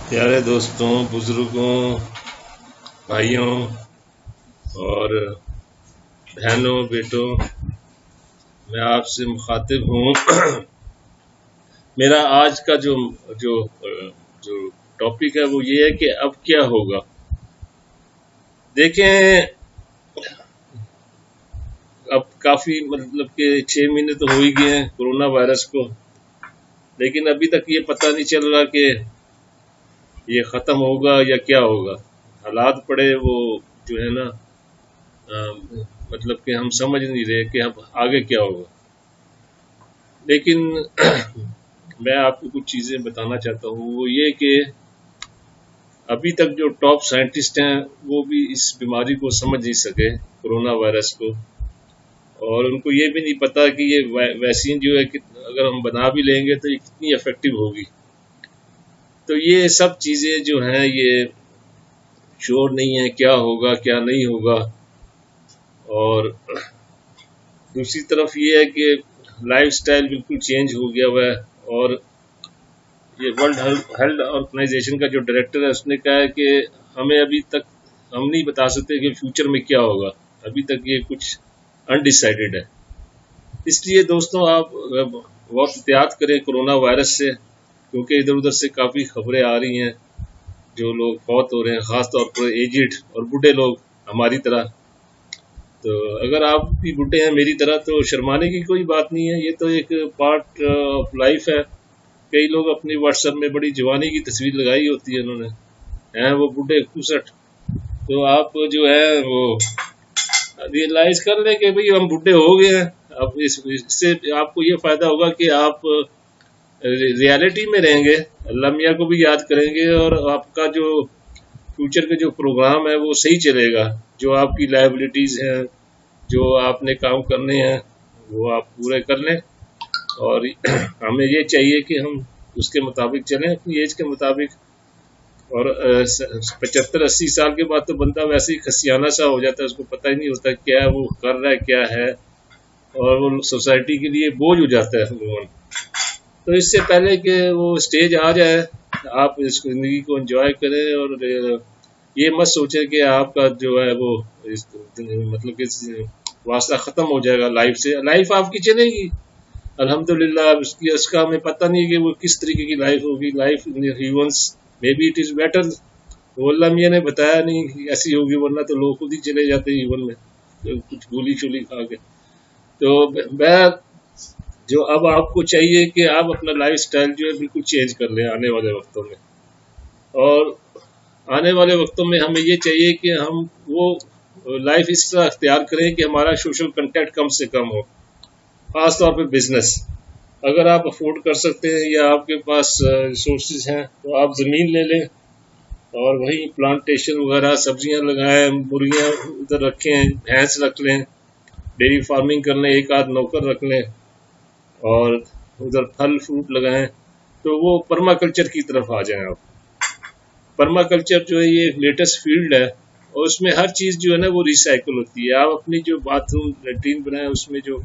پیارے دوستوں، بزرگوں، بھائیوں اور بہنوں، بیٹوں، میں آپ سے مخاطب ہوں۔ میرا آج کا جو جو جو ٹاپک ہے وہ یہ ہے کہ اب کیا ہوگا۔ دیکھیں، اب کافی مطلب کہ 6 مہینے تو ہو ہی گئے ہیں کورونا وائرس کو، لیکن ابھی تک یہ پتہ نہیں چل رہا کہ یہ ختم ہوگا یا کیا ہوگا۔ حالات پڑے وہ جو ہے نا مطلب کہ ہم سمجھ نہیں رہے کہ اب آگے کیا ہوگا۔ لیکن میں آپ کو کچھ چیزیں بتانا چاہتا ہوں، وہ یہ کہ ابھی تک جو ٹاپ سائنٹسٹ ہیں وہ بھی اس بیماری کو سمجھ نہیں سکے، کورونا وائرس کو، اور ان کو یہ بھی نہیں پتا کہ یہ ویکسین جو ہے اگر ہم بنا بھی لیں گے تو یہ کتنی افیکٹو ہوگی۔ تو یہ سب چیزیں جو ہیں یہ شور نہیں ہے کیا ہوگا کیا نہیں ہوگا۔ اور دوسری طرف یہ ہے کہ لائف سٹائل بالکل چینج ہو گیا ہوا ہے، اور یہ ورلڈ ہیلتھ آرگنائزیشن کا جو ڈائریکٹر ہے اس نے کہا ہے کہ ہمیں ابھی تک ہم نہیں بتا سکتے کہ فیوچر میں کیا ہوگا، ابھی تک یہ کچھ انڈیسائیڈڈ ہے۔ اس لیے دوستوں آپ بہت احتیاط کریں کورونا وائرس سے، کیونکہ ادھر ادھر سے کافی خبریں آ رہی ہیں، جو لوگ فوت ہو رہے ہیں، خاص طور پر ایجڈ اور بوڑھے لوگ ہماری طرح۔ تو اگر آپ بھی بوڑھے ہیں میری طرح تو شرمانے کی کوئی بات نہیں ہے، یہ تو ایک پارٹ آف لائف ہے۔ کئی لوگ اپنی واٹس ایپ میں بڑی جوانی کی تصویر لگائی ہوتی ہے، انہوں نے ہیں وہ بوڑھے 61۔ تو آپ جو ہے وہ ریئلائز کر لیں کہ بھئی ہم بوڑھے ہو گئے ہیں۔ اب اس سے آپ کو یہ فائدہ ہوگا کہ آپ ریالٹی میں رہیں گے، اللہ میاں کو بھی یاد کریں گے، اور آپ کا جو فیوچر کا جو پروگرام ہے وہ صحیح چلے گا۔ جو آپ کی لائبلٹیز ہیں، جو آپ نے کام کرنے ہیں وہ آپ پورے کر لیں، اور ہمیں یہ چاہیے کہ ہم اس کے مطابق چلیں، اپنی ایج کے مطابق۔ اور 75-80 سال کے بعد تو بندہ ویسے ہی خسیانہ سا ہو جاتا ہے، اس کو پتہ ہی نہیں ہوتا کیا وہ کر رہا ہے کیا ہے، اور وہ سوسائٹی کے لیے بوجھ ہو جاتا ہے عموماً۔ تو اس سے پہلے کہ وہ سٹیج آ جائے، آپ اس زندگی کو انجوائے کریں، اور یہ مت سوچیں کہ آپ کا جو ہے وہ مطلب کہ واسطہ ختم ہو جائے گا لائف سے۔ لائف آپ کی چلے گی الحمدللہ، اس کا ہمیں پتہ نہیں کہ وہ کس طریقے کی لائف ہوگی۔ Life evens may be it is better, وہ اللہ میاں نے بتایا نہیں ایسی ہوگی، ورنہ تو لوگ خود ہی چلے جاتے ایون میں کچھ گولی شولی کھا کے۔ تو جو اب آپ کو چاہیے کہ آپ اپنا لائف سٹائل جو ہے بالکل چینج کر لیں آنے والے وقتوں میں، اور آنے والے وقتوں میں ہمیں یہ چاہیے کہ ہم وہ لائف اس طرح اختیار کریں کہ ہمارا سوشل کنٹیکٹ کم سے کم ہو، خاص طور پہ بزنس۔ اگر آپ افورڈ کر سکتے ہیں یا آپ کے پاس ریسورسز ہیں تو آپ زمین لے لیں اور وہیں پلانٹیشن وغیرہ سبزیاں لگائیں، مرغیاں ادھر رکھیں، بھینس رکھ لیں، ڈیری فارمنگ کر لیں، ایک آدھ نوکر رکھ لیں، اور ادھر پھل فروٹ لگائیں، تو وہ پرما کلچر کی طرف آ جائیں آپ۔ پرما کلچر جو ہے یہ ایک لیٹسٹ فیلڈ ہے، اور اس میں ہر چیز جو ہے نا وہ ریسائیکل ہوتی ہے۔ آپ اپنی جو باتھ روم لیٹرین بنائیں، اس میں جو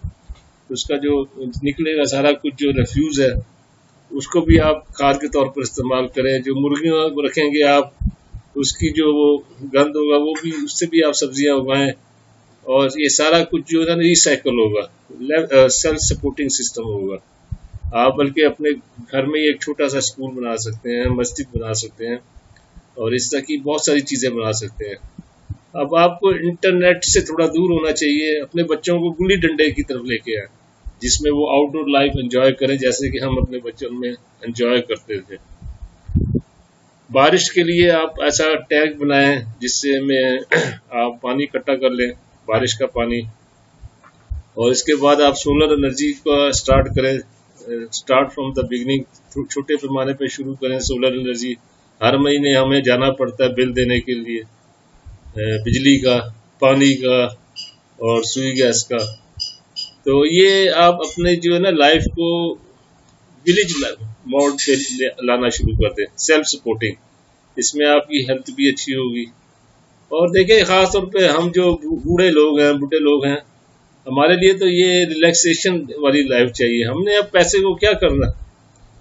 اس کا جو نکلے گا سارا کچھ جو ریفیوز ہے اس کو بھی آپ کھاد کے طور پر استعمال کریں۔ جو مرغیاں رکھیں گے آپ، اس کی جو وہ گند ہوگا وہ بھی، اس سے بھی آپ سبزیاں اگائیں، اور یہ سارا کچھ جو ہے نا ریسائیکل ہوگا، سیلف سپورٹنگ سسٹم ہوگا۔ آپ بلکہ اپنے گھر میں ایک چھوٹا سا اسکول بنا سکتے ہیں، مسجد بنا سکتے ہیں، اور اس طرح کی بہت ساری چیزیں بنا سکتے ہیں۔ اب آپ کو انٹرنیٹ سے تھوڑا دور ہونا چاہیے، اپنے بچوں کو گلی ڈنڈے کی طرف لے کے آئیں، جس میں وہ آؤٹ ڈور لائف انجوائے کریں، جیسے کہ ہم اپنے بچوں میں انجوائے کرتے تھے۔ بارش کے لیے آپ ایسا ٹینک بنائیں جس سے میں آپ پانی اکٹھا کر لیں، بارش کا پانی، اور اس کے بعد آپ سولر انرجی کا اسٹارٹ کریں، اسٹارٹ فرام دا بگننگ، چھوٹے پیمانے پہ شروع کریں سولر انرجی۔ ہر مہینے ہمیں جانا پڑتا ہے بل دینے کے لیے، بجلی کا، پانی کا، اور سوئی گیس کا۔ تو یہ آپ اپنے جو ہے نا لائف کو ولیج موڈ پہ لانا شروع کر دیں، سیلف سپورٹنگ۔ اس میں آپ کی ہیلتھ بھی اچھی ہوگی۔ اور دیکھیں خاص طور پہ ہم جو بوڑھے لوگ ہیں، ہمارے لیے تو یہ ریلیکسیشن والی لائف چاہیے۔ ہم نے اب پیسے کو کیا کرنا،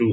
2।